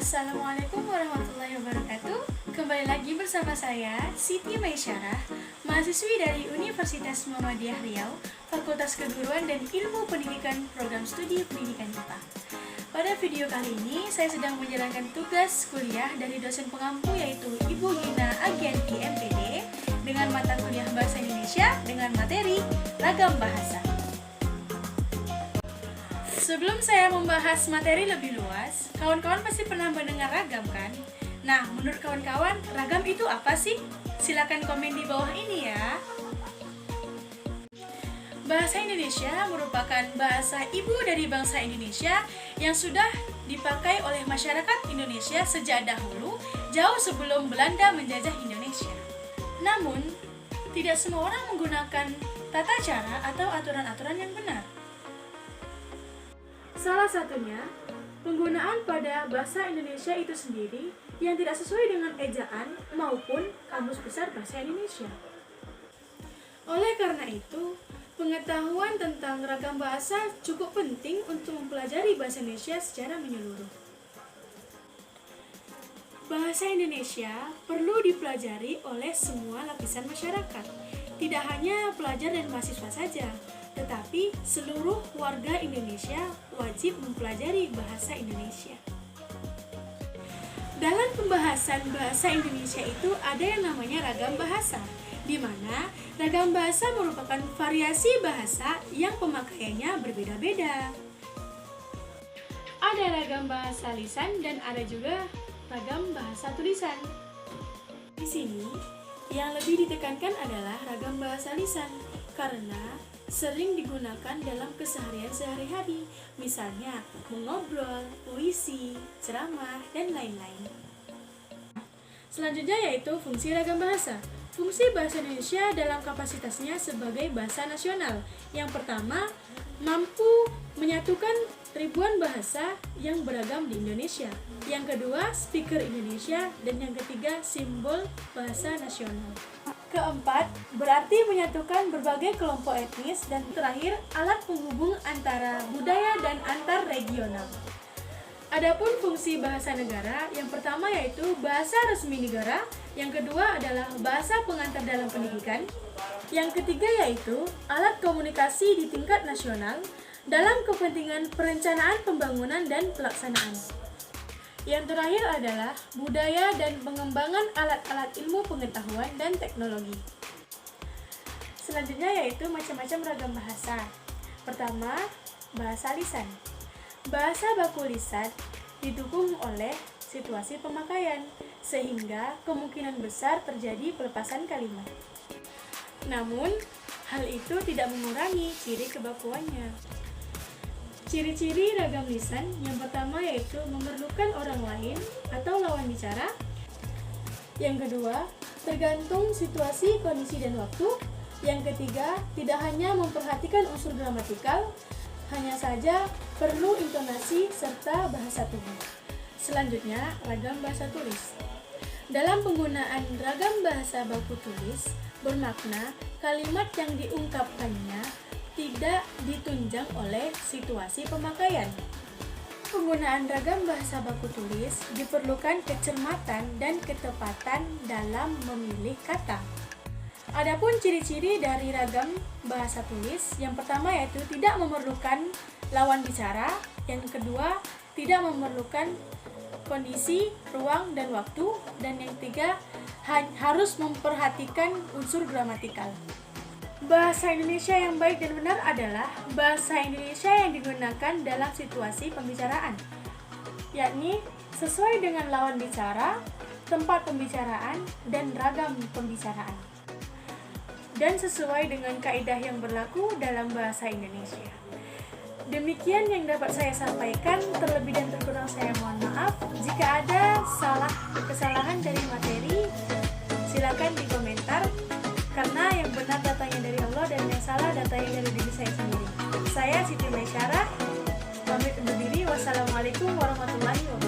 Assalamualaikum warahmatullahi wabarakatuh. Kembali lagi bersama saya, Siti Maisyarah, mahasiswi dari Universitas Muhammadiyah Riau, Fakultas Keguruan dan Ilmu Pendidikan Program Studi Pendidikan IPA. Pada video kali ini, saya sedang menjalankan tugas kuliah dari dosen pengampu yaitu Ibu Gina Agianti MPD dengan mata kuliah Bahasa Indonesia dengan materi Ragam Bahasa. Sebelum saya membahas materi lebih luas, kawan-kawan pasti pernah mendengar ragam kan? Nah, menurut kawan-kawan, ragam itu apa sih? Silakan komen di bawah ini ya. Bahasa Indonesia merupakan bahasa ibu dari bangsa Indonesia yang sudah dipakai oleh masyarakat Indonesia sejak dahulu, jauh sebelum Belanda menjajah Indonesia. Namun, tidak semua orang menggunakan tata cara atau aturan-aturan yang benar. Salah satunya, penggunaan pada bahasa Indonesia itu sendiri yang tidak sesuai dengan ejaan maupun kamus besar bahasa Indonesia. Oleh karena itu, pengetahuan tentang ragam bahasa cukup penting untuk mempelajari bahasa Indonesia secara menyeluruh. Bahasa Indonesia perlu dipelajari oleh semua lapisan masyarakat, tidak hanya pelajar dan mahasiswa saja, tetapi seluruh warga Indonesia wajib mempelajari bahasa Indonesia. Dalam pembahasan bahasa Indonesia itu ada yang namanya ragam bahasa, di mana ragam bahasa merupakan variasi bahasa yang pemakaiannya berbeda-beda. Ada ragam bahasa lisan dan ada juga ragam bahasa tulisan. Di sini, yang lebih ditekankan adalah ragam bahasa lisan, karena sering digunakan dalam keseharian sehari-hari, misalnya mengobrol, puisi, ceramah, dan lain-lain. Selanjutnya yaitu fungsi ragam bahasa. Fungsi bahasa Indonesia dalam kapasitasnya sebagai bahasa nasional. Yang pertama, mampu menyatukan ribuan bahasa yang beragam di Indonesia. Yang kedua, speaker Indonesia. Dan yang ketiga, simbol bahasa nasional. Keempat, berarti menyatukan berbagai kelompok etnis. Dan terakhir, alat penghubung antara budaya dan antar regional. Adapun fungsi bahasa negara, yang pertama yaitu bahasa resmi negara, yang kedua adalah bahasa pengantar dalam pendidikan, yang ketiga yaitu alat komunikasi di tingkat nasional dalam kepentingan perencanaan pembangunan dan pelaksanaan. Yang terakhir adalah budaya dan pengembangan alat-alat ilmu pengetahuan dan teknologi. Selanjutnya yaitu macam-macam ragam bahasa. Pertama, bahasa lisan. Bahasa baku lisan didukung oleh situasi pemakaian, sehingga kemungkinan besar terjadi pelepasan kalimat. Namun, hal itu tidak mengurangi ciri kebakuannya. Ciri-ciri ragam lisan yang pertama yaitu memerlukan orang lain atau lawan bicara. Yang kedua, tergantung situasi, kondisi, dan waktu. Yang ketiga, tidak hanya memperhatikan unsur gramatikal, hanya saja perlu intonasi serta bahasa tubuh. Selanjutnya, ragam bahasa tulis. Dalam penggunaan ragam bahasa baku tulis, bermakna kalimat yang diungkapkannya tidak ditunjang oleh situasi pemakaian. Penggunaan ragam bahasa baku tulis diperlukan kecermatan dan ketepatan dalam memilih kata. Adapun ciri-ciri dari ragam bahasa tulis, yang pertama yaitu tidak memerlukan lawan bicara, yang kedua tidak memerlukan kondisi, ruang, dan waktu, dan yang ketiga harus memperhatikan unsur gramatikal. Bahasa Indonesia yang baik dan benar adalah bahasa Indonesia yang digunakan dalam situasi pembicaraan, yakni sesuai dengan lawan bicara, tempat pembicaraan, dan ragam pembicaraan, dan sesuai dengan kaidah yang berlaku dalam bahasa Indonesia. Demikian yang dapat saya sampaikan, terlebih dan terkurang saya mohon maaf. Jika ada kesalahan dari materi, silakan dikomentar, karena yang benar datanya dari Allah dan yang salah datanya dari diri saya sendiri. Saya Siti Maisyarah, pamit undur diri. Wassalamualaikum warahmatullahi wabarakatuh.